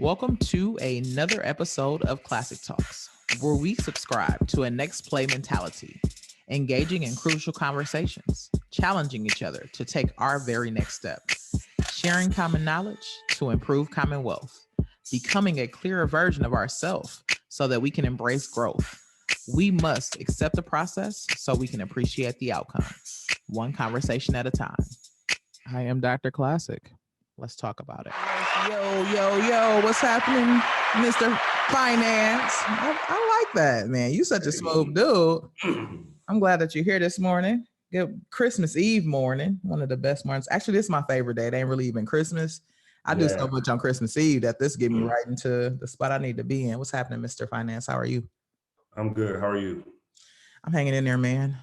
Welcome to another episode of Classic Talks, where we subscribe to a next play mentality, engaging in crucial conversations, challenging each other to take our very next step, sharing common knowledge to improve common wealth, becoming a clearer version of ourselves so that we can embrace growth. We must accept the process so we can appreciate the outcome, one conversation at a time. I am Dr. Classic. Let's talk about it. Yo, what's happening, Mr. Finance? I like that, man. You such a smooth dude. I'm glad that you're here this morning. Good Christmas Eve morning, one of the best mornings. Actually, this is my favorite day. It ain't really even Christmas. I do so much on Christmas Eve that this get me right into the spot I need to be in. What's happening, Mr. Finance? How are you? I'm good. How are you? I'm hanging in there, man.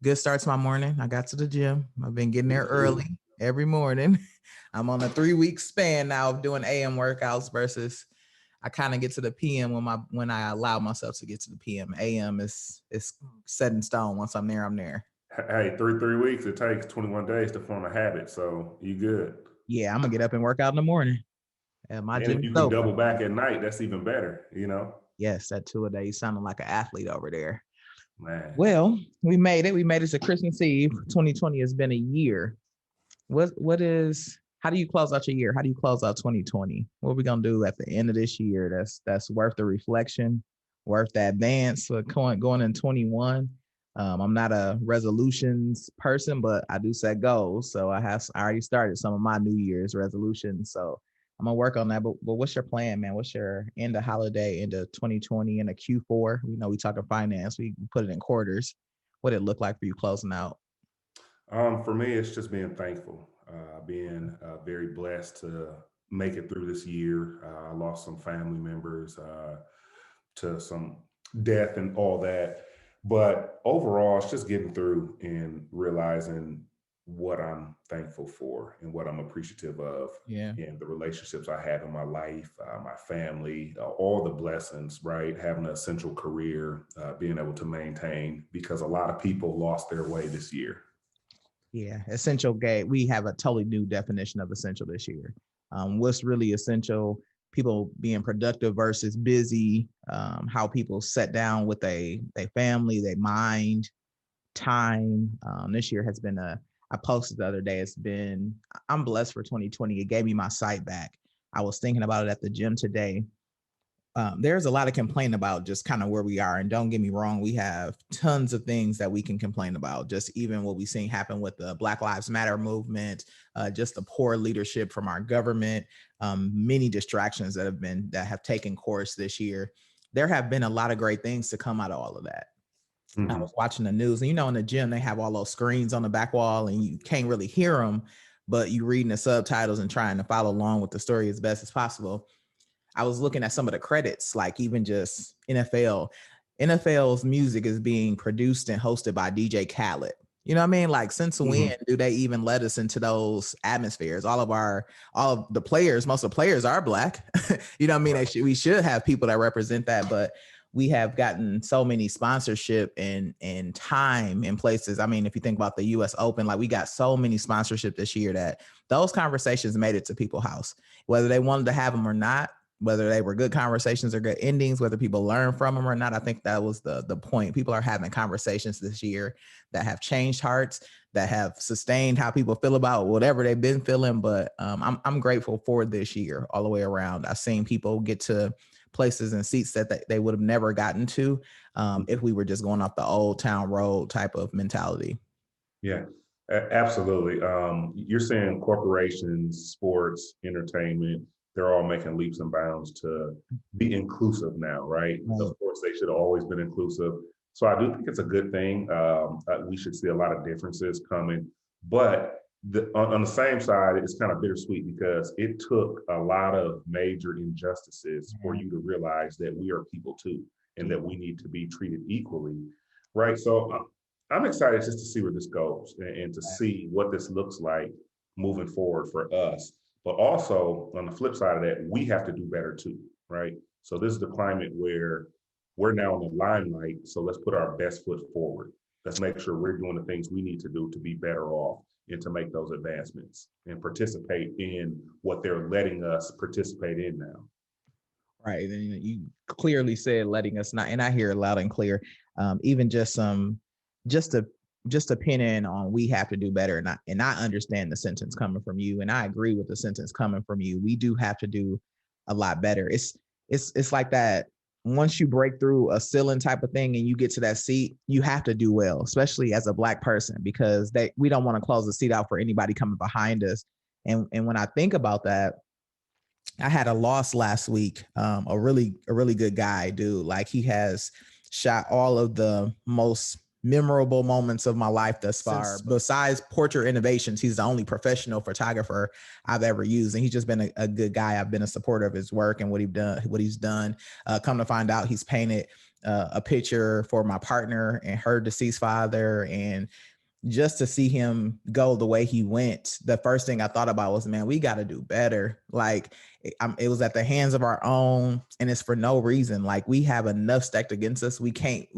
Good start to my morning. I got to the gym. I've been getting there early every morning. I'm on a 3-week span now of doing AM workouts versus I kind of get to the PM when I allow myself to get to the PM. AM is set in stone. Once I'm there, I'm there. Hey, three weeks. It takes 21 days to form a habit, so you good. Yeah, I'm gonna get up and work out in the morning. My And gym if you is can open. double back at night, that's even better. Yes, that 2 a day. You sounding like an athlete over there. Man. Well, we made it. We made it to Christmas Eve. 2020 has been a year. How do you close out your year? How do you close out 2020? What are we gonna do at the end of this year that's worth the reflection, worth the advance for going in 21? I'm not a resolutions person, but I do set goals. So I already started some of my New Year's resolutions. So I'm gonna work on that. But what's your plan, man? What's your end of holiday, into 2020, into Q4? We know we talking finance. We put it in quarters. What it look like for you closing out? For me, it's just being thankful, being very blessed to make it through this year. I lost some family members to some death and all that. But overall, it's just getting through and realizing what I'm thankful for and what I'm appreciative of, Yeah. and the relationships I have in my life, my family, all the blessings, right? Having an essential career, being able to maintain, because a lot of people lost their way this year. Yeah, essential gate. We have a totally new definition of essential this year. What's really essential? People being productive versus busy. How people sit down with a family, they mind, time. This year has been I posted the other day. I'm blessed for 2020. It gave me my sight back. I was thinking about it at the gym today. There's a lot of complaining about just kind of where we are. And don't get me wrong, we have tons of things that we can complain about. Just even what we've seen happen with the Black Lives Matter movement, just the poor leadership from our government, many distractions that have taken course this year. There have been a lot of great things to come out of all of that. I was watching the news, and in the gym, they have all those screens on the back wall and you can't really hear them, but you reading the subtitles and trying to follow along with the story as best as possible. I was looking at some of the credits, like even just NFL. NFL's music is being produced and hosted by DJ Khaled. You know what I mean? Like, since when do they even let us into those atmospheres? All of the players, most of the players are Black. You know what I mean? Right. We should have people that represent that, but we have gotten so many sponsorship and time in places. I mean, if you think about the US Open, like, we got so many sponsorship this year that those conversations made it to people's house, whether they wanted to have them or not, whether they were good conversations or good endings, whether people learn from them or not. I think that was the point. People are having conversations this year that have changed hearts, that have sustained how people feel about whatever they've been feeling. But I'm grateful for this year all the way around. I've seen people get to places and seats that they would have never gotten to if we were just going off the old town road type of mentality. Yeah, absolutely. You're saying corporations, sports, entertainment, they're all making leaps and bounds to be inclusive now, right? Right. Of course, they should have always been inclusive. So I do think it's a good thing. We should see a lot of differences coming. But on the same side, it's kind of bittersweet because it took a lot of major injustices for you to realize that we are people too, and that we need to be treated equally, right? So I'm excited just to see where this goes, and to see what this looks like moving forward for us. But also, on the flip side of that, we have to do better too, right? So this is the climate where we're now in the limelight. So let's put our best foot forward. Let's make sure we're doing the things we need to do to be better off. and to make those advancements and participate in what they're letting us participate in now. Right. And you clearly said letting us not, and I hear it loud and clear. Even just just to pin in on, we have to do better. And I understand the sentence coming from you, and I agree with the sentence coming from you. We do have to do a lot better. It's like that. Once you break through a ceiling type of thing and you get to that seat, you have to do well, especially as a Black person, because we don't want to close the seat out for anybody coming behind us. And when I think about that, I had a loss last week. A really good guy, dude. Like, he has shot all of the most memorable moments of my life thus far. Besides Portrait Innovations, he's the only professional photographer I've ever used, and he's just been a good guy. I've been a supporter of his work and what he's done. Come to find out, he's painted a picture for my partner and her deceased father, and just to see him go the way he went, the first thing I thought about was, man, we got to do better. Like, it was at the hands of our own, and it's for no reason. Like, we have enough stacked against us. We can't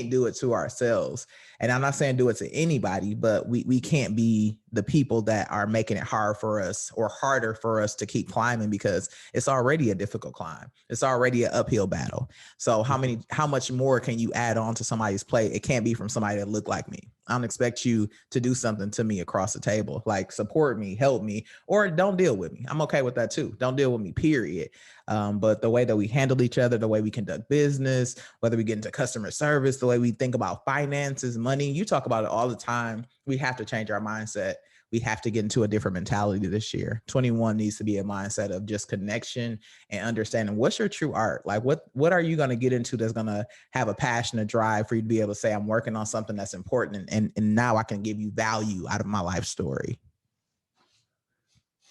do it to ourselves. And I'm not saying do it to anybody, but we can't be the people that are making it hard for us or harder for us to keep climbing, because it's already a difficult climb. It's already an uphill battle. So how much more can you add on to somebody's plate? It can't be from somebody that look like me. I don't expect you to do something to me across the table, like support me, help me, or don't deal with me. I'm okay with that too. Don't deal with me, period. But the way that we handle each other, the way we conduct business, whether we get into customer service, the way we think about finances, money, you talk about it all the time. We have to change our mindset. We have to get into a different mentality this year. 21 needs to be a mindset of just connection and understanding what's your true art. Like, what are you going to get into that's going to have a passion, a drive for you to be able to say, I'm working on something that's important, and now I can give you value out of my life story.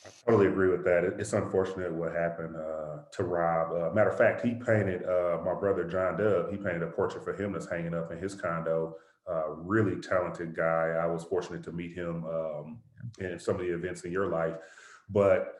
I totally agree with that. It's unfortunate what happened to Rob. Matter of fact, he painted, my brother John Dub, he painted a portrait for him that's hanging up in his condo. Really talented guy. I was fortunate to meet him in some of the events in your life. But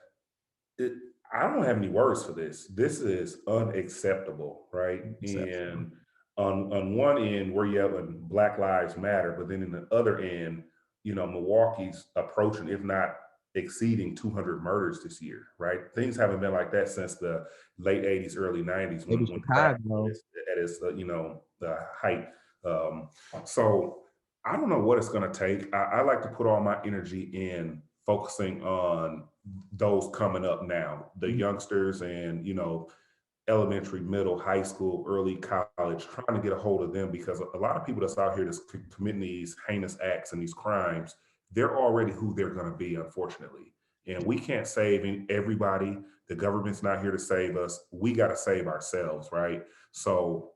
I don't have any words for this. This is unacceptable, right? And on one end, we're yelling Black Lives Matter, but then in the other end, Milwaukee's approaching, if not exceeding 200 murders this year, right? Things haven't been like that since the late 80s, early 90s when crack was at its, the height. So I don't know what it's going to take. I like to put all my energy in focusing on those coming up now, the youngsters and, elementary, middle, high school, early college, trying to get a hold of them, because a lot of people that's out here that's committing these heinous acts and these crimes, they're already who they're going to be, unfortunately. And we can't save everybody. The government's not here to save us. We got to save ourselves, right? So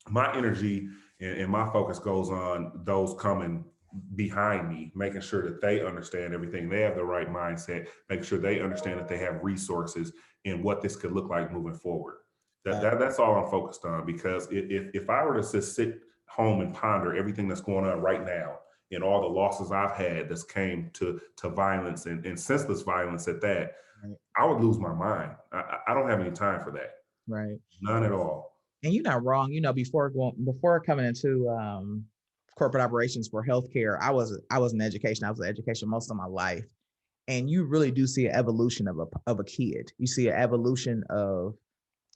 my energy and my focus goes on those coming behind me, making sure that they understand everything. They have the right mindset, making sure they understand that they have resources and what this could look like moving forward. That's all I'm focused on, because if I were to just sit home and ponder everything that's going on right now and all the losses I've had that's came to violence and senseless violence at that, right, I would lose my mind. I don't have any time for that. Right. None at all. And you're not wrong. Before coming into corporate operations for healthcare, I was in education. I was in education most of my life, and you really do see an evolution of a kid. You see an evolution of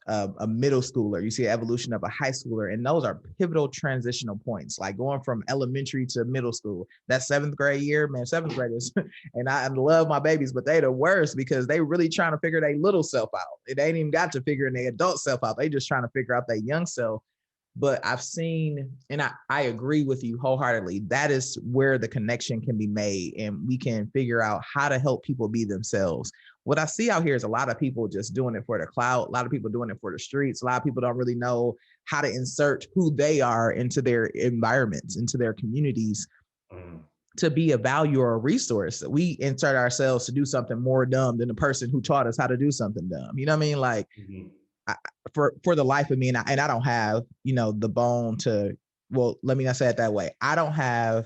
a middle schooler. You see an evolution of a high schooler, and those are pivotal transitional points. Like going from elementary to middle school. That 7th grade year, man, 7th graders, and I love my babies, but they the worst, because they really trying to figure their little self out. They ain't even got to figure their adult self out. They just trying to figure out their young self. But I've seen, and I agree with you wholeheartedly, that is where the connection can be made, and we can figure out how to help people be themselves. What I see out here is a lot of people just doing it for the clout, a lot of people doing it for the streets, a lot of people don't really know how to insert who they are into their environments, into their communities, to be a value or a resource. We insert ourselves to do something more dumb than the person who taught us how to do something dumb. You know what I mean? Like, for the life of me, and I don't have, the bone to, well, let me not say it that way. I don't have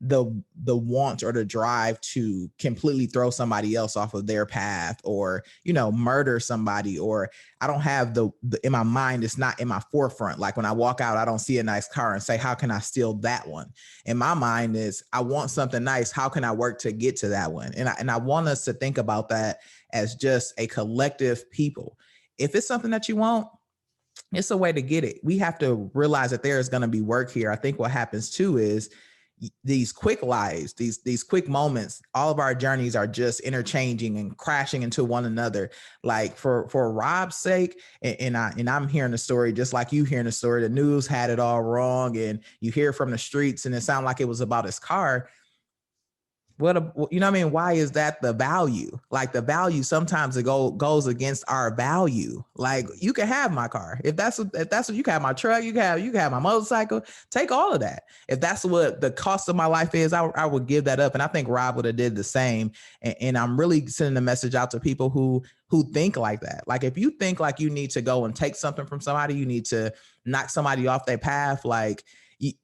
the want or the drive to completely throw somebody else off of their path, or, murder somebody, or I don't have the in my mind, it's not in my forefront. Like when I walk out, I don't see a nice car and say, how can I steal that one? In my mind is, I want something nice. How can I work to get to that one? And I want us to think about that as just a collective people. If it's something that you want, it's a way to get it. We have to realize that there is going to be work here. I think what happens too is these quick lives, these quick moments, all of our journeys are just interchanging and crashing into one another. Like for Rob's sake, and I'm hearing the story just like you hearing the story. The news had it all wrong, and you hear from the streets, and it sounded like it was about his car. Why is that the value? Like the value sometimes it goes against our value. Like you can have my car. If that's what you can have my truck, you can have my motorcycle, take all of that. If that's what the cost of my life is, I would give that up. And I think Rob would have did the same. And I'm really sending a message out to people who think like that. Like if you think like you need to go and take something from somebody, you need to knock somebody off their path, like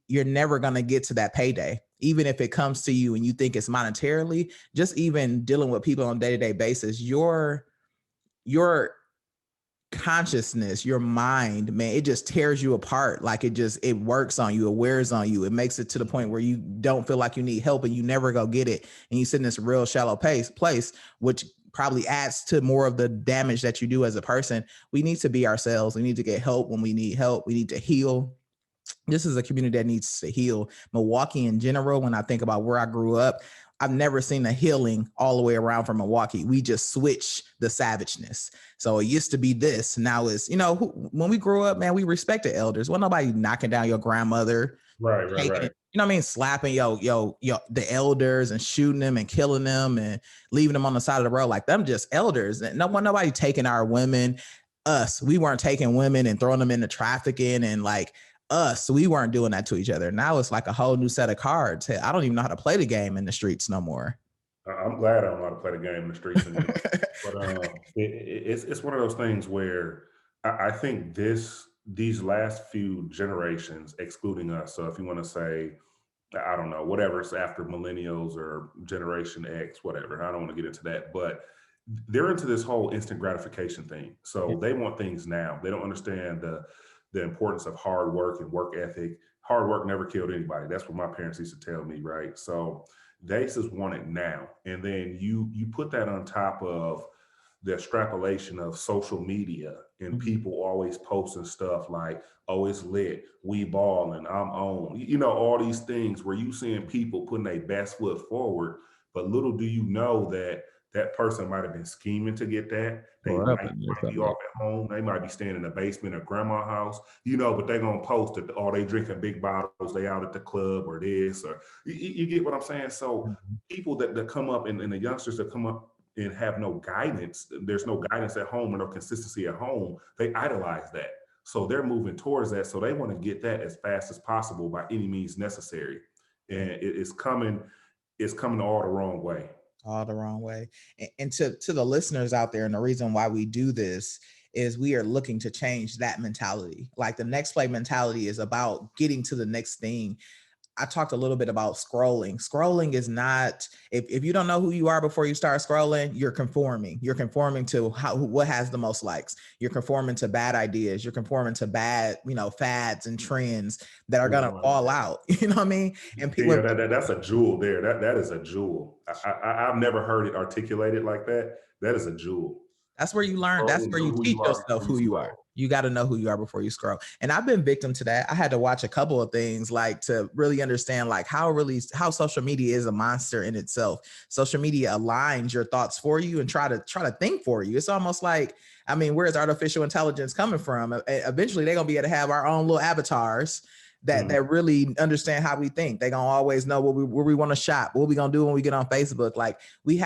you're never going to get to that payday. Even if it comes to you and you think it's monetarily, just even dealing with people on a day-to-day basis, your consciousness, your mind, man, it just tears you apart. Like it works on you, it wears on you. It makes it to the point where you don't feel like you need help and you never go get it. And you sit in this real shallow place, which probably adds to more of the damage that you do as a person. We need to be ourselves. We need to get help when we need help. We need to heal. This is a community that needs to heal. Milwaukee in general, when I think about where I grew up, I've never seen a healing all the way around from Milwaukee. We just switch the savageness. So it used to be this. Now it's, when we grew up, man, we respected elders. Well, nobody knocking down your grandmother. Right. Slapping the elders and shooting them and killing them and leaving them on the side of the road. Like them just elders. And nobody taking our women. We weren't taking women and throwing them into trafficking and like, we weren't doing that to each other. Now it's like a whole new set of cards. I don't even know how to play the game in the streets no more. I'm glad I don't know how to play the game in the streets anymore. But it's one of those things where I think these last few generations, excluding us. So if you want to say, I don't know, whatever's after millennials or Generation X, whatever. I don't want to get into that, but they're into this whole instant gratification thing. So they want things now. They don't understand the importance of hard work and work ethic. Hard work never killed anybody. That's what my parents used to tell me, right? So they just want it now. And then you put that on top of the extrapolation of social media and people always posting stuff like, oh, it's lit, we balling, I'm on, all these things where you seeing people putting their best foot forward, but little do you know that person might have been scheming to get that. They might be off at home. They might be staying in the basement of grandma's house, but they're going to post it. Or they drinking big bottles. They out at the club or this, or you get what I'm saying? So people that come up and the youngsters that come up and have no guidance, there's no guidance at home or no consistency at home. They idolize that. So they're moving towards that. So they want to get that as fast as possible by any means necessary. And it's coming all the wrong way. All the wrong way. And to the listeners out there, and the reason why we do this is we are looking to change that mentality. Like the next play mentality is about getting to the next thing. I talked a little bit about scrolling. Scrolling is not, if you don't know who you are before you start scrolling, you're conforming. You're conforming to what has the most likes. You're conforming to bad ideas. You're conforming to bad, fads and trends that are going to fall out. You know what I mean? And people, that's a jewel there. That is a jewel. I've never heard it articulated like that. That is a jewel. That's where you learn. That's where you teach yourself who you are. You got to know who you are before you scroll. And I've been victim to that. I had to watch a couple of things like to really understand like how social media is a monster in itself. Social media aligns your thoughts for you and try to think for you. It's almost like, where's artificial intelligence coming from? Eventually they're going to be able to have our own little avatars that really understand how we think. They're going to always know where we want to shop, what we going to do when we get on Facebook. Like we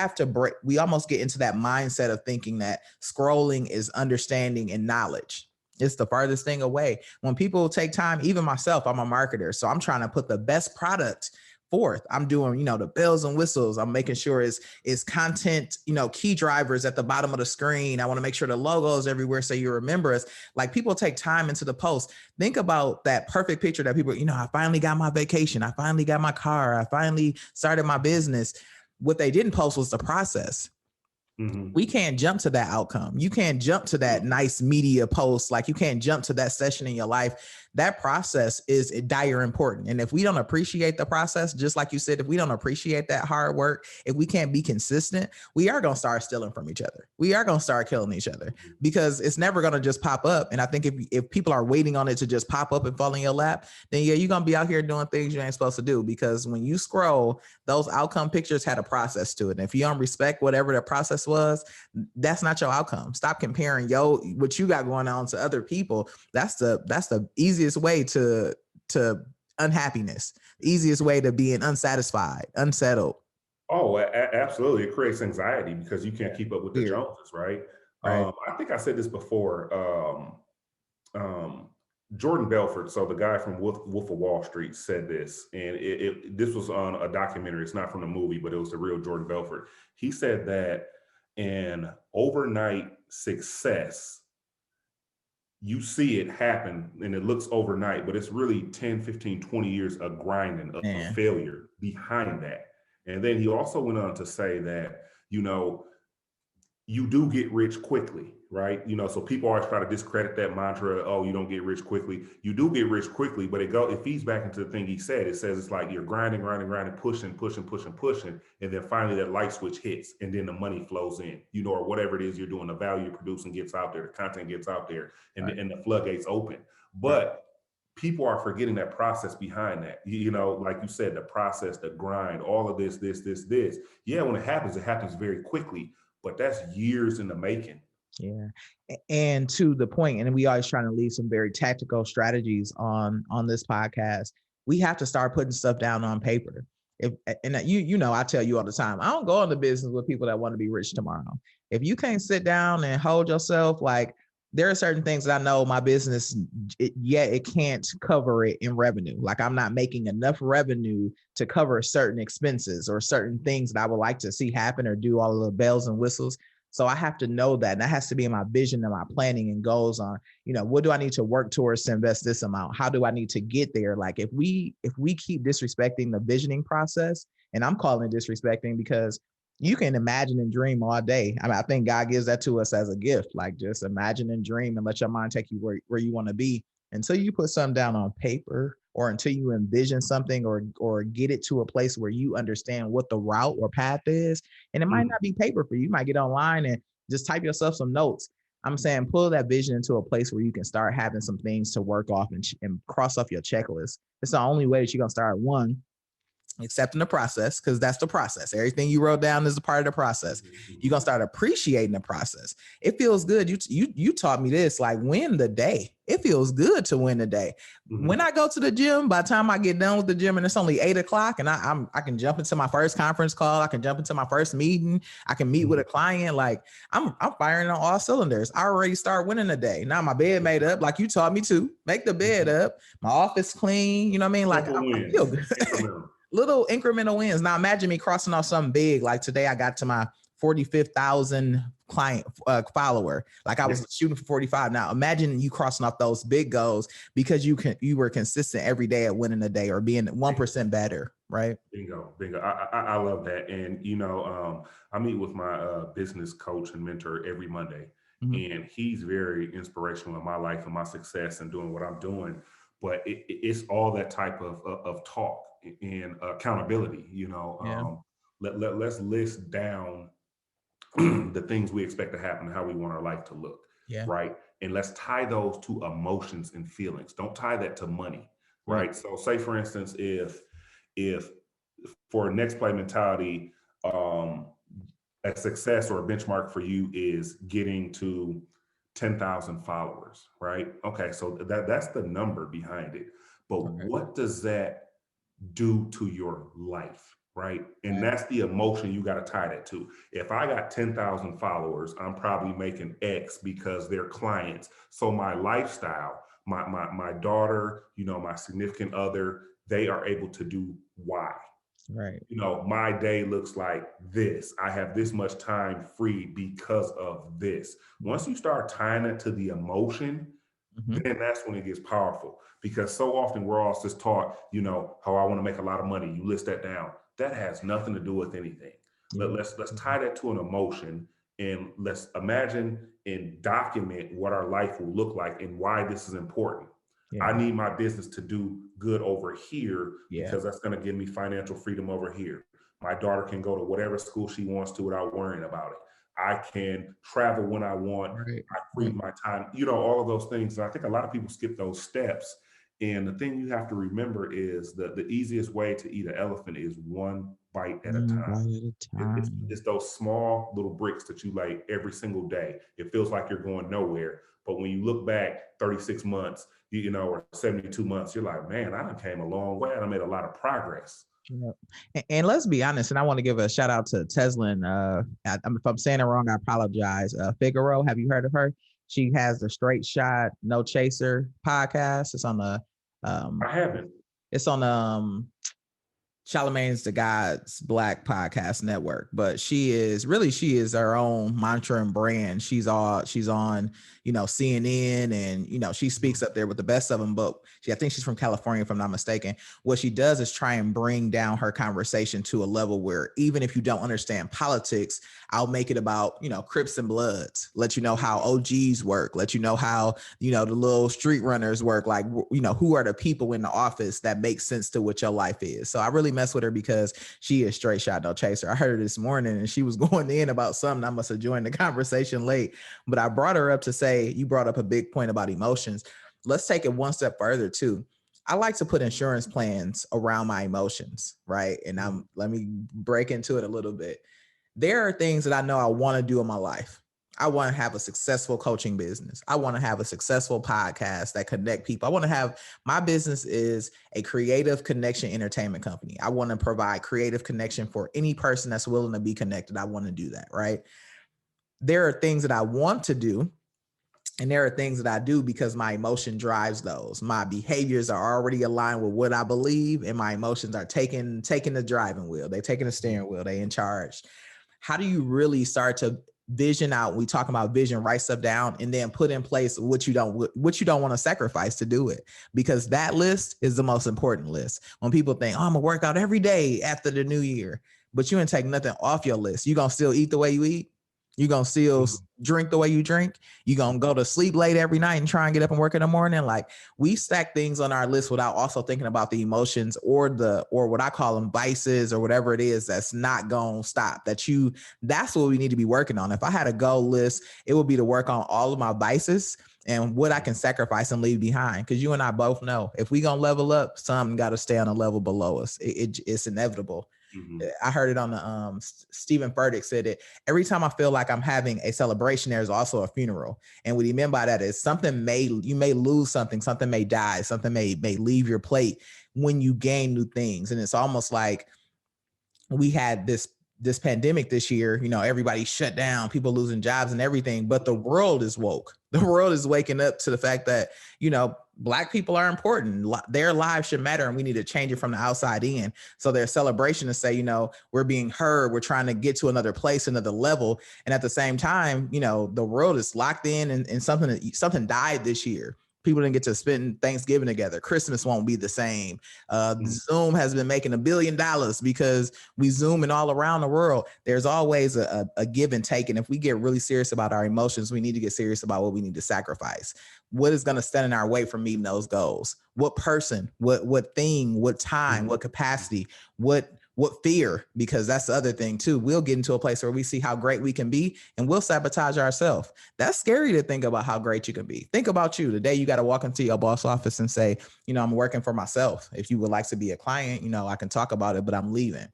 almost get into that mindset of thinking that scrolling is understanding and knowledge. It's the farthest thing away. When people take time, even myself, I'm a marketer. So I'm trying to put the best product forth. I'm doing, the bells and whistles. I'm making sure it's content, key drivers at the bottom of the screen. I want to make sure the logo is everywhere so you remember us. Like, people take time into the post. Think about that perfect picture that people, I finally got my vacation. I finally got my car. I finally started my business. What they didn't post was the process. Mm-hmm. We can't jump to that outcome. You can't jump to that nice media post. Like, you can't jump to that session in your life. That process is dire important. And if we don't appreciate the process, just like you said, if we don't appreciate that hard work, if we can't be consistent, we are going to start stealing from each other. We are going to start killing each other, because it's never going to just pop up. And I think if people are waiting on it to just pop up and fall in your lap, then you're going to be out here doing things you ain't supposed to do. Because when you scroll, those outcome pictures had a process to it. And if you don't respect whatever the process was, that's not your outcome. Stop comparing what you got going on to other people. That's the easiest way to unhappiness, easiest way to being unsatisfied, unsettled. Oh, absolutely. It creates anxiety because you can't keep up with the Joneses, right? Right. I think I said this before. Jordan Belfort, so the guy from Wolf of Wall Street, said this, and this was on a documentary. It's not from the movie, but it was the real Jordan Belfort. He said that in overnight success, you see it happen and it looks overnight, but it's really 10, 15, 20 years of grinding, of failure behind that. And then he also went on to say that, you do get rich quickly, right? So people always try to discredit that mantra, oh, you don't get rich quickly. You do get rich quickly, but it feeds back into the thing he said. It says it's like you're grinding, pushing, and then finally that light switch hits, and then the money flows in, or whatever it is you're doing, the value you're producing gets out there, the content gets out there, and, and the floodgates open. But people are forgetting that process behind that. Like you said, the process, the grind, all of this. Yeah, when it happens very quickly, but that's years in the making. Yeah. And to the point, and we always trying to leave some very tactical strategies on this podcast. We have to start putting stuff down on paper. I tell you all the time, I don't go into business with people that want to be rich tomorrow. If you can't sit down and hold yourself, like, there are certain things that I know my business, it can't cover it in revenue. Like, I'm not making enough revenue to cover certain expenses or certain things that I would like to see happen or do all of the bells and whistles. So I have to know that. And that has to be in my vision and my planning and goals on, what do I need to work towards to invest this amount? How do I need to get there? Like, if we keep disrespecting the visioning process, and I'm calling it disrespecting because you can imagine and dream all day. I think God gives that to us as a gift. Like, just imagine and dream and let your mind take you where you want to be. Until you put something down on paper, or until you envision something or get it to a place where you understand what the route or path is. And it might not be paper for you. You might get online and just type yourself some notes. I'm saying pull that vision into a place where you can start having some things to work off and cross off your checklist. It's the only way that you're going to start, one, accepting the process, because that's the process. Everything you wrote down is a part of the process. You're gonna start appreciating the process. It feels good. You taught me this, like, win the day. It feels good to win the day. When I go to the gym, by the time I get done with the gym and it's only 8:00 and I can jump into my first conference call, I can jump into my first meeting, I can meet with a client, like, I'm firing on all cylinders. I already start winning the day. Now my bed made up, like you taught me to. Make the bed up, my office clean, you know what I mean? Like, I feel good. Little incremental wins. Now imagine me crossing off something big. Like today I got to my 45,000 client follower. Like I was shooting for 45. Now imagine you crossing off those big goals because you were consistent every day at winning a day or being 1% better. Right. Bingo. I love that. And, I meet with my business coach and mentor every Monday, and he's very inspirational in my life and my success and doing what I'm doing. But it's all that type of talk and accountability, let's list down the things we expect to happen and how we want our life to look. Right. And let's tie those to emotions and feelings. Don't tie that to money. Right. So say, for instance, if for next play mentality, a success or a benchmark for you is getting to 10,000 followers, right? Okay. So that's the number behind it. But what does that do to your life, right? And that's the emotion you got to tie that to. If I got 10,000 followers, I'm probably making X because they're clients. So my lifestyle, my daughter, my significant other, they are able to do Y. Right. You know, my day looks like this. I have this much time free because of this. Once you start tying it to the emotion, Mm-hmm. then that's when it gets powerful. Because so often we're all just taught, you know, how I want to make a lot of money. You list that down. That has nothing to do with anything. Yeah. Let's tie that to an emotion, and let's imagine and document what our life will look like and why this is important. I Yeah. need my business to do good over here Yeah. because that's going to give me financial freedom over here. My daughter can go to whatever school she wants to without worrying about it. I can travel when I want. Right. I free Right. my time, you know, all of those things. And I think a lot of people skip those steps. And the thing you have to remember is that the easiest way to eat an elephant is one bite at a One time. bite at a time. It's those small little bricks that you lay every single day. It feels like you're going nowhere. But when you look back 36 months, you know, or 72 months, you're like, man, I done came a long way. I made a lot of progress. Yeah. And let's be honest, and I want to give a shout out to Tesla. If I'm saying it wrong, I apologize. Figaro, have you heard of her? She has the Straight Shot, No Chaser podcast. Um, I haven't. it's on Charlemagne's the God's Black Podcast Network, but she is her own mantra and brand. She's on, CNN, and she speaks up there with the best of them. But I think she's from California, if I'm not mistaken. What she does is try and bring down her conversation to a level where even if you don't understand politics, I'll make it about, Crips and Bloods, let you know how OGs work, let you know how, the little street runners work, like, who are the people in the office that make sense to what your life is. So I really mess with her because she is straight shot, no chaser. I heard her this morning and she was going in about something. I must have joined the conversation late, but I brought her up to say, you brought up a big point about emotions. Let's take it one step further too. I like to put insurance plans around my emotions, right? And let me break into it a little bit. There are things that I know I want to do in my life. I want to have a successful coaching business. I want to have a successful podcast that connect people. I want to have, my business is a creative connection entertainment company. I want to provide creative connection for any person that's willing to be connected. I want to do that, right? There are things that I want to do, and there are things that I do because my emotion drives those. My behaviors are already aligned with what I believe, and my emotions are taking the driving wheel. They're taking the steering wheel. They in charge. How do you really start to vision out? We talk about vision, write stuff down, and then put in place what you don't want to sacrifice to do it. Because that list is the most important list. When people think, oh, I'm gonna work out every day after the new year, but you didn't take nothing off your list. You gonna still eat the way you eat. You gonna still drink the way you drink. You gonna go to sleep late every night and try and get up and work in the morning. Like, we stack things on our list without also thinking about the emotions or what I call them vices or whatever it is that's not gonna stop. That's what we need to be working on. If I had a goal list, it would be to work on all of my vices and what I can sacrifice and leave behind. Because you and I both know if we gonna level up, something got to stay on a level below us. It's inevitable. Mm-hmm. I heard it on the Stephen Furtick said it. Every time I feel like I'm having a celebration, there's also a funeral. And what he meant by that is you may lose something may die, something may leave your plate when you gain new things. And it's almost like we had this pandemic this year, everybody shut down, people losing jobs and everything, but the world is woke. The world is waking up to the fact that, Black people are important. Their lives should matter, and we need to change it from the outside in. So their celebration to say, we're being heard, we're trying to get to another place, another level. And at the same time, the world is locked in and something died this year. People didn't get to spend Thanksgiving together. Christmas won't be the same. Zoom has been making $1 billion because we zooming all around the world. There's always a give and take. And if we get really serious about our emotions, we need to get serious about what we need to sacrifice. What is going to stand in our way from meeting those goals? What person, what thing, what time, what capacity, what fear? Because that's the other thing too. We'll get into a place where we see how great we can be and we'll sabotage ourselves. That's scary to think about how great you can be. Think about you. The day you got to walk into your boss office and say, I'm working for myself. If you would like to be a client, I can talk about it, but I'm leaving.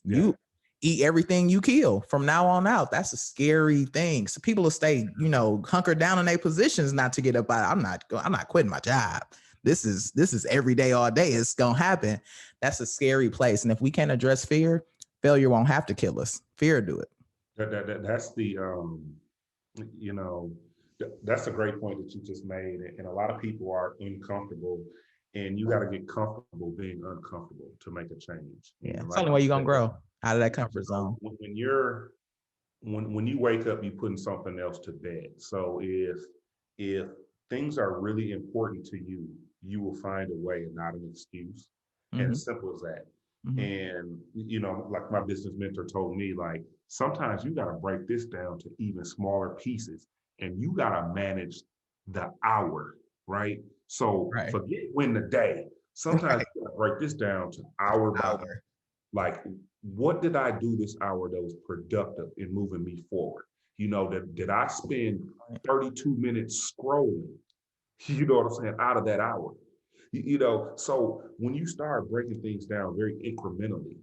Yeah. You eat everything you kill from now on out. That's a scary thing. So people will stay, hunkered down in their positions not to get up out. I'm not quitting my job. This is every day, all day. It's going to happen. That's a scary place. And if we can't address fear, failure won't have to kill us. Fear do it. That's the, that's a great point that you just made. And a lot of people are uncomfortable and you got to get comfortable being uncomfortable to make a change. Yeah. And It's the like only way you you're gonna said, grow out of that comfort zone. when you wake up, you putting something else to bed. So if things are really important to you, you will find a way and not an excuse. And Hmm. simple as that. Hmm. And like my business mentor told me, like sometimes you got to break this down to even smaller pieces, and you got to manage the hour, right? So Right. forget win the day. Sometimes Right. you got to break this down to hour by hour. Hour. Like, what did I do this hour that was productive in moving me forward? Did I spend 32 minutes scrolling? You know what I'm saying? Out of that hour. So when you start breaking things down very incrementally,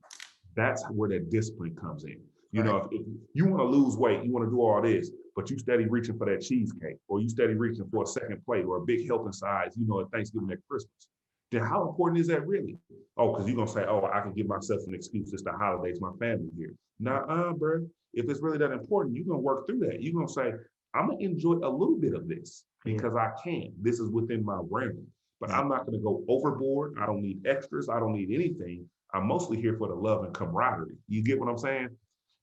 that's where that discipline comes in. Right. If you want to lose weight, you want to do all this, but you steady reaching for that cheesecake, or you steady reaching for a second plate or a big helping size, at Thanksgiving at Christmas, then how important is that really? Oh, because you're gonna say, oh, I can give myself an excuse. It's the holidays, my family here. Nah, bro. If it's really that important, you're gonna work through that. You're gonna say, I'm gonna enjoy a little bit of this Yeah. because I can. This is within my realm. But Yeah. I'm not gonna go overboard. I don't need extras. I don't need anything. I'm mostly here for the love and camaraderie. You get what I'm saying?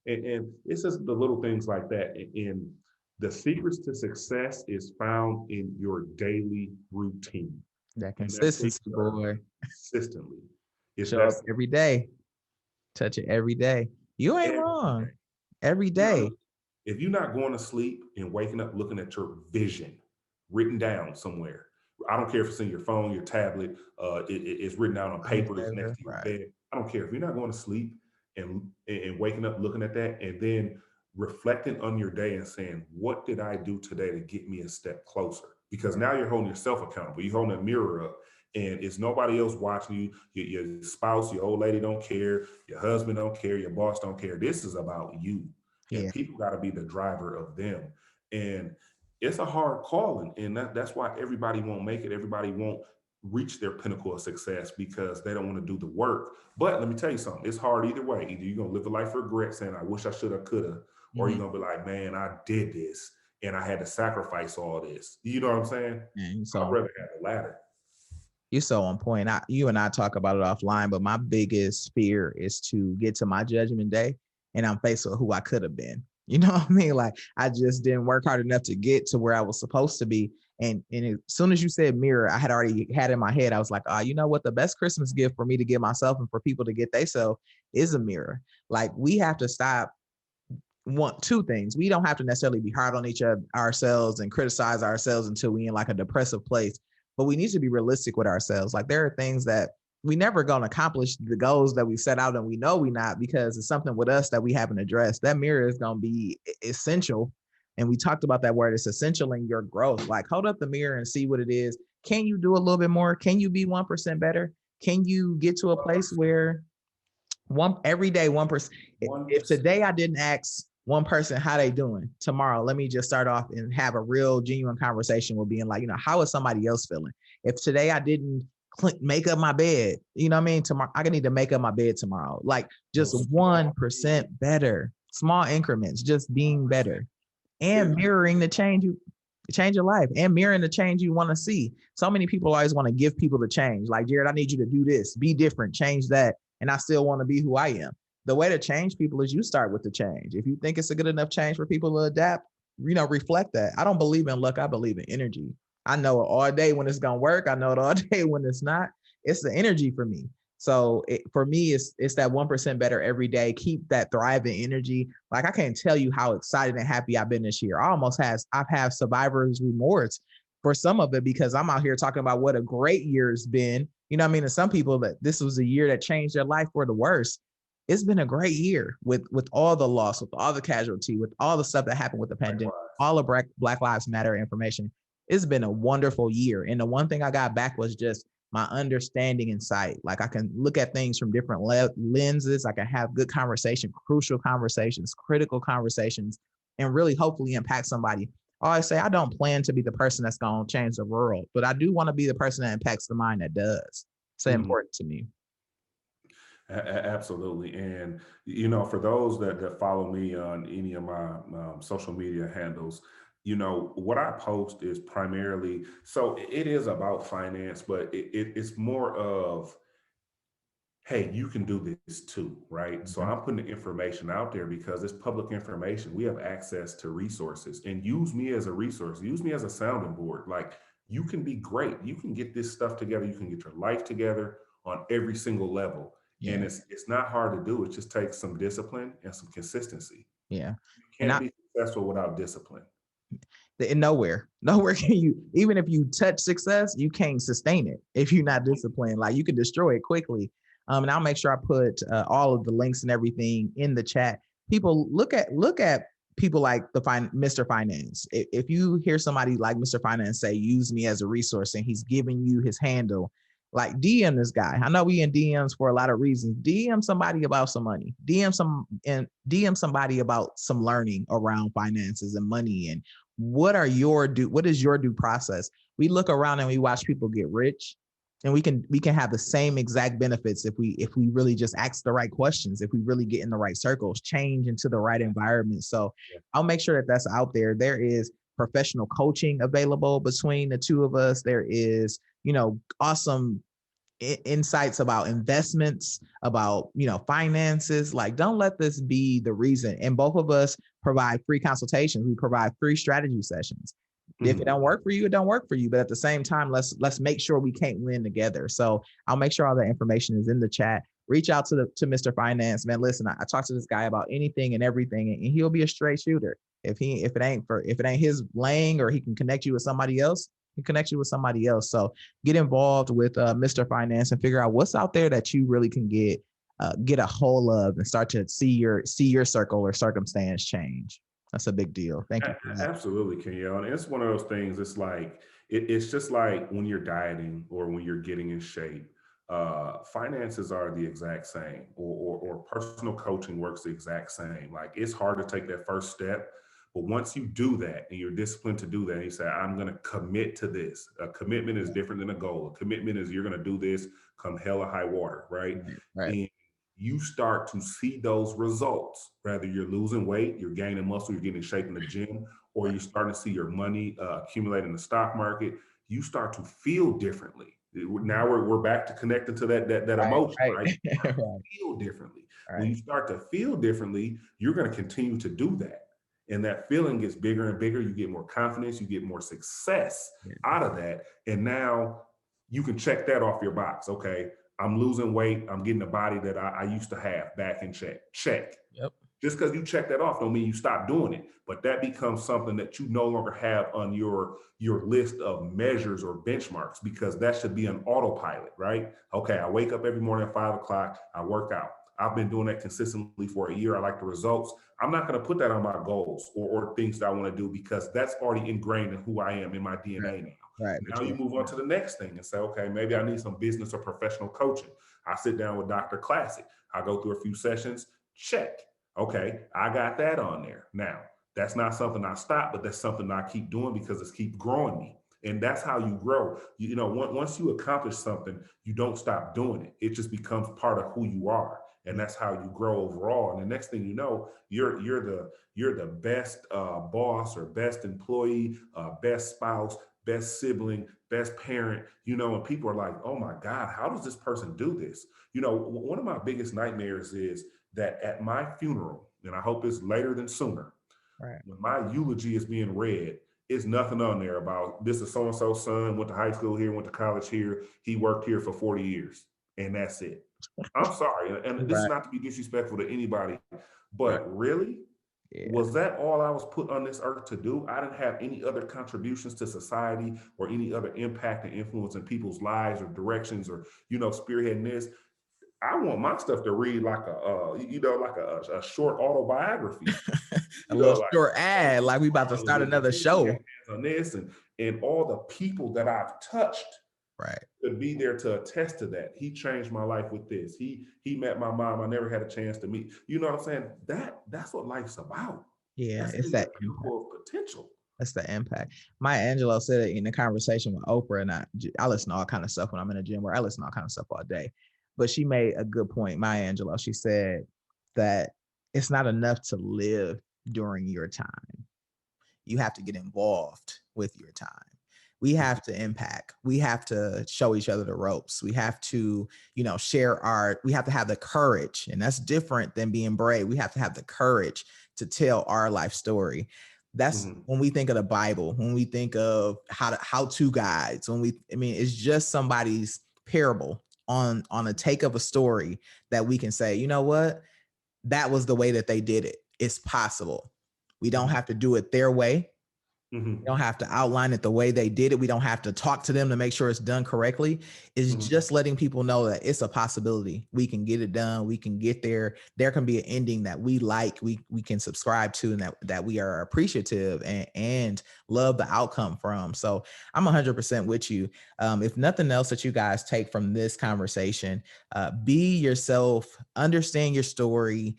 And it's just the little things like that. And the secrets to success is found in your daily routine. That And that takes consistency, boy. consistently. It's Show that up every day. Touch it every day. You ain't every wrong. day. Every day. If you're not going to sleep and waking up looking at your vision written down somewhere, I don't care if it's in your phone, your tablet, it's written down on paper, it's next to your Right. bed. I don't care if you're not going to sleep and waking up looking at that and then reflecting on your day and saying, what did I do today to get me a step closer? Because now you're holding yourself accountable. You're holding a mirror up, and it's nobody else watching you. Your spouse, your old lady don't care. Your husband don't care. Your boss don't care. This is about you. And Yeah. people got to be the driver of them. And it's a hard calling. And that's why everybody won't make it. Everybody won't reach their pinnacle of success because they don't want to do the work. But let me tell you something, it's hard either way. Either you're going to live a life of regret saying, I wish I should have, could have, or you're Mhm. going to be like, man, I did this and I had to sacrifice all this. You know what I'm saying? Yeah, I'd rather have the latter. you're so on point. You and I talk about it offline, but my biggest fear is to get to my judgment day and I'm faced with who I could have been. You know what I mean? Like I just didn't work hard enough to get to where I was supposed to be. And as soon as you said mirror, I had already had in my head, I was like, you know what? The best Christmas gift for me to give myself and for people to get themselves is a mirror. Like we have to stop want two things. We don't have to necessarily be hard on each other ourselves and criticize ourselves until we in like a depressive place, but we need to be realistic with ourselves. Like there are things that we never going to accomplish the goals that we set out and we know we not because it's something with us that we haven't addressed. That mirror is going to be essential. And we talked about that word. It's essential in your growth. Like hold up the mirror and see what it is. Can you do a little bit more? Can you be 1% better? Can you get to a place where every day 1%? If 1%. today I didn't ask one person how they doing, tomorrow let me just start off and have a real genuine conversation with being like, how is somebody else feeling? If today I didn't make up my bed, you know what I mean, tomorrow I need to make up my bed tomorrow. Like just 1% better, small increments, just being better and mirroring the change change your life and mirroring the change you want to see. So many people always want to give people the change. Like, Jared, I need you to do this, be different, change that. And I still want to be who I am. The way to change people is you start with the change. If you think it's a good enough change for people to adapt, reflect that. I don't believe in luck. I believe in energy. I know it all day when it's going to work. I know it all day when it's not. It's the energy for me. So for me, it's that 1% better every day. Keep that thriving energy. Like I can't tell you how excited and happy I've been this year. I've had survivor's remorse for some of it because I'm out here talking about what a great year has been. You know what I mean? And some people that this was a year that changed their life for the worse. It's been a great year with all the loss, with all the casualty, with all the stuff that happened with the pandemic, all of Black Lives Matter information. It's been a wonderful year. And the one thing I got back was just my understanding and sight. Like I can look at things from different lenses. I can have good conversation, crucial conversations, critical conversations, and really hopefully impact somebody. I always say I don't plan to be the person that's going to change the world, but I do want to be the person that impacts the mind that does. So important to me. Absolutely. And, for those that follow me on any of my social media handles, what I post is primarily, so it is about finance, but it's more of, hey, you can do this too, right? So Mhm. I'm putting the information out there because it's public information. We have access to resources, and use me as a resource, use me as a sounding board. Like, you can be great. You can get this stuff together. You can get your life together on every single level. And Yeah, it's not hard to do. It just takes some discipline and some consistency. yeah. You And can't be successful without discipline. nowhere can you, even if you touch success, you can't sustain it if you're not disciplined. Like, you can destroy it quickly. And I'll make sure I put all of the links and everything in the chat. People, look at people like Mr. Finance. If you hear somebody like Mr. Finance say, use me as a resource, and he's giving you his handle, like, DM this guy. I know we in DMs for a lot of reasons. DM somebody about some money. DM somebody about some learning around finances and money, and what is your due process. We look around and we watch people get rich, and we can have the same exact benefits if we really just ask the right questions, if we really get in the right circles, change into the right environment. So Yeah. I'll make sure that that's out there. There is professional coaching available between the two of us. There is, awesome insights about investments, about, finances. Like, don't let this be the reason. And both of us provide free consultations. We provide free strategy sessions. If it Mhm. don't work for you, it don't work for you. But at the same time, let's make sure we can't win together. So I'll make sure all that information is in the chat. Reach out to Mr. Finance, man. Listen, I talk to this guy about anything and everything, and he'll be a straight shooter. If it ain't his lane, or he can connect you with somebody else, he connects you with somebody else. So get involved with Mr. Finance and figure out what's out there that you really can get a hold of, and start to see your circle or circumstance change. That's a big deal. Thank you for that. Absolutely, Kenyon. And it's one of those things. It's like it's just like when you're dieting or when you're getting in shape. Finances are the exact same, or personal coaching works the exact same. Like, it's hard to take that first step, but once you do that and you're disciplined to do that, and you say, "I'm going to commit to this." A commitment is different than a goal. A commitment is, you're going to do this come hell or high water, right? Right, right, And you start to see those results. Whether you're losing weight, you're gaining muscle, you're getting in shape in the gym, or you're starting to see your money accumulate in the stock market, you start to feel differently. Now we're back to connecting to that right, emotion, right, right? You start to right, feel differently. When right. you start to feel differently, you're going to continue to do that. And that feeling gets bigger and bigger. You get more confidence, you get more success Yeah. out of that. And now you can check that off your box. Okay, I'm losing weight. I'm getting the body that I used to have back in check. Check. Yep. Just because you check that off don't mean you stop doing it, but that becomes something that you no longer have on your list of measures or benchmarks, because that should be an autopilot, right? Okay, I wake up every morning at 5 o'clock, I work out. I've been doing that consistently for a year. I like the results. I'm not going to put that on my goals or things that I want to do, because that's already ingrained in who I am, in my Right. DNA now. Right. Now you move on to the next thing and say, okay, maybe I need some business or professional coaching. I sit down with Dr. Classic. I go through a few sessions. Check. Okay, I got that on there. Now, that's not something I stop, but that's something I keep doing because it's keep growing me. And that's how you grow. Once you accomplish something, you don't stop doing it. It just becomes part of who you are. And that's how you grow overall. And the next thing you know, you're the best boss or best employee, best spouse, best sibling, best parent. And people are like, "Oh my God, how does this person do this?" One of my biggest nightmares is that at my funeral, and I hope it's later than sooner, Right. when my eulogy is being read, it's nothing on there about, "This is so and so's son, went to high school here, went to college here, he worked here for 40 years," and that's it. I'm sorry, and this is Right. not to be disrespectful to anybody, Right. but really, Yeah. was that all I was put on this earth to do? I didn't have any other contributions to society or any other impact and influence in people's lives or directions, or spearheading this. I want my stuff to read like a short autobiography. A little Like, short hey, ad, like we about to Robert was start into another this, he had show. hands on this, and all the people that I've touched Right. to be there to attest to that. He changed my life with this. He met my mom. I never had a chance to meet. You know what I'm saying? That's what life's about. Yeah. That's It's being a that impact. pinnacle of potential. That's the impact. Maya Angelou said it in a conversation with Oprah, and I listen to all kind of stuff when I'm in the gym, where I listen to all kind of stuff all day. But she made a good point, Maya Angelou. She said that it's not enough to live during your time. you have to get involved with your time. We have to impact. We have to show each other the ropes. We have to, share we have to have the courage. And that's different than being brave. We have to have the courage to tell our life story. That's when we think of the Bible, when we think of how-to guides, it's just somebody's parable on a take of a story that we can say, you know what? That was the way that they did it. It's possible. We don't have to do it their way. We don't have to outline it the way they did it. We don't have to talk to them to make sure it's done correctly. It's just letting people know that it's a possibility. We can get it done. We can get there. There can be an ending that we like, we can subscribe to, and that we are appreciative and love the outcome from. So I'm 100% with you. If nothing else that you guys take from this conversation, be yourself, understand your story,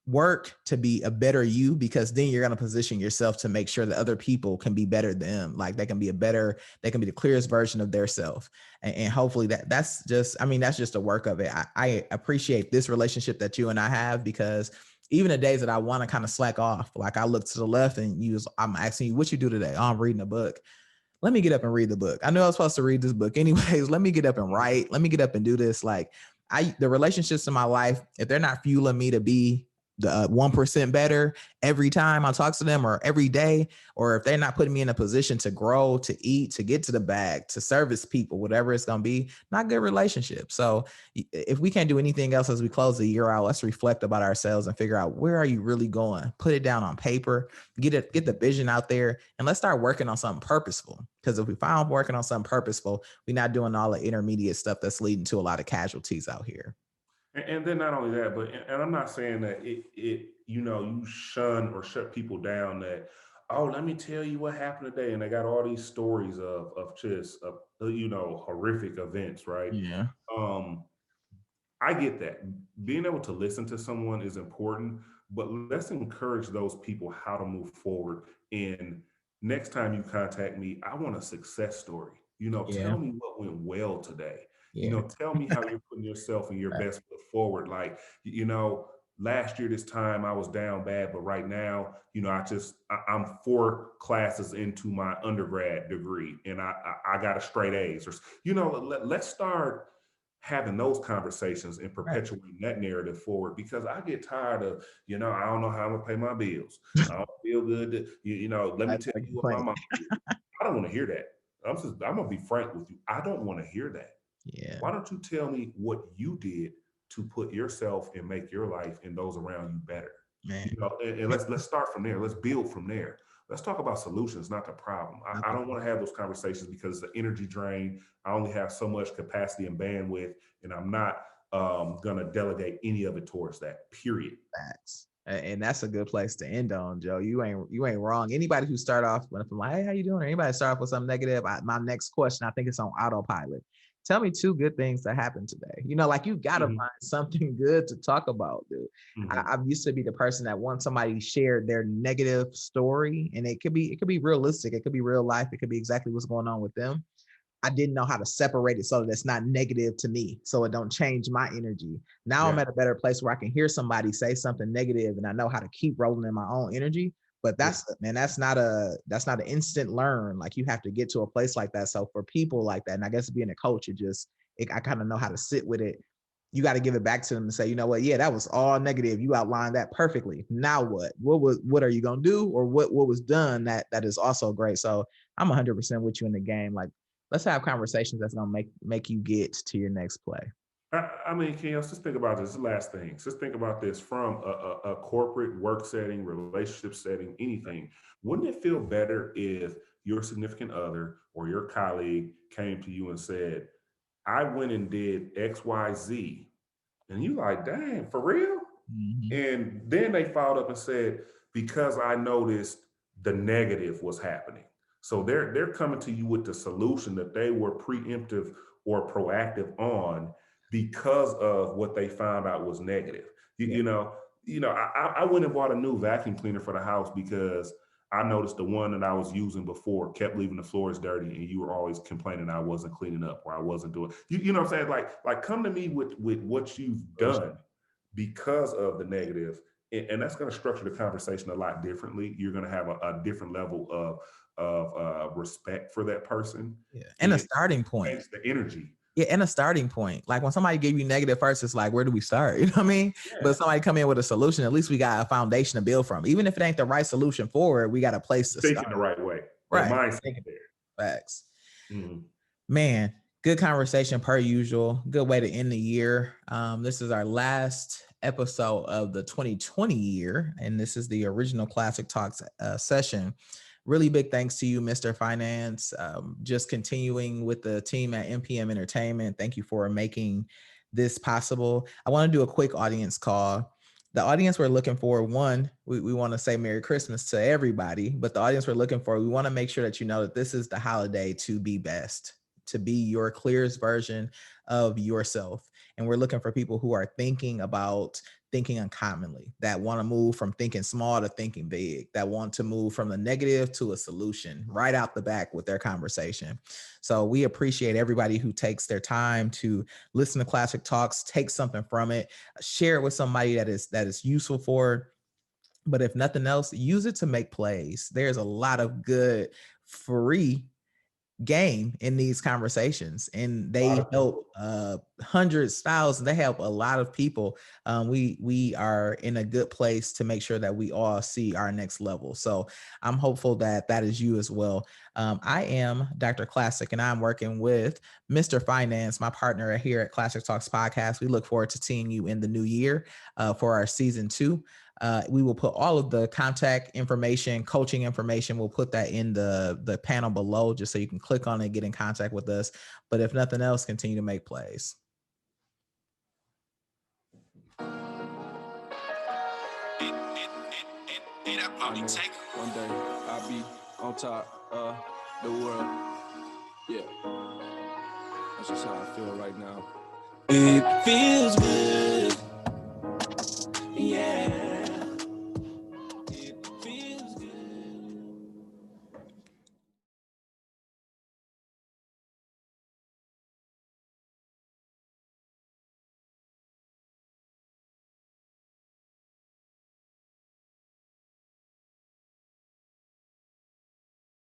work to be a better you, because then you're going to position yourself to make sure that other people can be better than them. They can be the clearest version of their self. And hopefully that's just a work of it. I appreciate this relationship that you and I have, because even the days that I want to kind of slack off, I look to the left and I'm asking you, what you do today? Oh, I'm reading a book. Let me get up and read the book. I know I was supposed to read this book anyways. Let me get up and write. Let me get up and do this. The relationships in my life, if they're not fueling me to be the 1% better every time I talk to them, or every day, or if they're not putting me in a position to grow, to eat, to get to the bag, to service people, whatever it's going to be, not good relationship. So if we can't do anything else as we close the year out, let's reflect about ourselves and figure out, where are you really going? Put it down on paper, get the vision out there, and let's start working on something purposeful. Because if we find working on something purposeful, we're not doing all the intermediate stuff that's leading to a lot of casualties out here. And then not only that, and I'm not saying that you shun or shut people down that, oh, let me tell you what happened today. And they got all these stories of just, horrific events, right? Yeah. I get that. Being able to listen to someone is important, but let's encourage those people how to move forward. And next time you contact me, I want a success story. Yeah. Tell me what went well today. Yeah. Tell me how you're putting yourself and your best foot forward. Last year, this time I was down bad, but right now, I'm 4 classes into my undergrad degree and I got a straight A's. Let's start having those conversations and perpetuating that narrative forward, because I get tired of, I don't know how I'm gonna pay my bills. I don't feel good. Let me tell you what my mom did. I don't want to hear that. I'm gonna be frank with you. I don't want to hear that. Yeah. Why don't you tell me what you did to put yourself and make your life and those around you better? Man. And let's start from there. Let's build from there. Let's talk about solutions, not the problem. I don't want to have those conversations because it's an energy drain. I only have so much capacity and bandwidth, and I'm not gonna delegate any of it towards that. Period. Facts. And that's a good place to end on, Joe. You ain't wrong. Anybody who start off with, I'm like, hey, how you doing? Or anybody start off with something negative, my next question, I think it's on autopilot. Tell me 2 good things that happened today. You got to find something good to talk about, dude. I used to be the person that once somebody shared their negative story, and it could be realistic, it could be real life, it could be exactly what's going on with them. I didn't know how to separate it so that it's not negative to me, so it don't change my energy. Now I'm at a better place where I can hear somebody say something negative and I know how to keep rolling in my own energy. But that's not an instant learn. You have to get to a place like that. So for people like that, and I guess being a coach, I kind of know how to sit with it. You got to give it back to them and say, you know what? Yeah, that was all negative. You outlined that perfectly. Now what? What are you gonna do? Or what was done that is also great. So I'm 100% with you in the game. Let's have conversations that's gonna make you get to your next play. Ken, let's just think about this. The last thing. Just think about this from a corporate work setting, relationship setting, anything. Wouldn't it feel better if your significant other or your colleague came to you and said, I went and did X, Y, Z. And you like, dang, for real? Mm-hmm. And then they followed up and said, because I noticed the negative was happening. So they're coming to you with the solution that they were preemptive or proactive on because of what they found out was negative. I went and bought a new vacuum cleaner for the house because I noticed the one that I was using before kept leaving the floors dirty, and you were always complaining I wasn't cleaning up or I wasn't doing. You know what I'm saying? Like come to me with what you've done because of the negative, and that's going to structure the conversation a lot differently. You're going to have a different level of respect for that person. Yeah. And a starting point. Change the energy. Yeah, and a starting point. Like when somebody give you negative first, it's like, where do we start? You know what I mean? Yeah. But somebody come in with a solution, at least we got a foundation to build from. Even if it ain't the right solution forward, we got a place to Thinking start. the right way. Right. Mindset there. Facts. Mm-hmm. Man, good conversation per usual. Good way to end the year. This is our last episode of the 2020 year, and this is the original Classic Talks session. Really big thanks to you, Mr. Finance. Just continuing with the team at NPM Entertainment. Thank you for making this possible. I want to do a quick audience call. The audience we're looking for, one, we want to say Merry Christmas to everybody, but the audience we're looking for, we want to make sure that you know that this is the holiday to be best, to be your clearest version of yourself. And we're looking for people who are thinking about thinking uncommonly, that want to move from thinking small to thinking big, that want to move from the negative to a solution right out the back with their conversation. So we appreciate everybody who takes their time to listen to Classic Talks, take something from it, share it with somebody that is useful for. But if nothing else, use it to make plays. There's a lot of good free game in these conversations, and they help hundreds, thousands. They help a lot of people. We are in a good place to make sure that we all see our next level. So I'm hopeful that that is you as well. I am Dr. Classic, and I'm working with Mr. Finance, my partner here at Classic Talks Podcast. We look forward to seeing you in the new year for our season 2. We will put all of the contact information, coaching information. We'll put that in the panel below just so you can click on it, get in contact with us. But if nothing else, continue to make plays. One day I'll be on top of the world. Yeah. That's just how I feel right now. It feels good.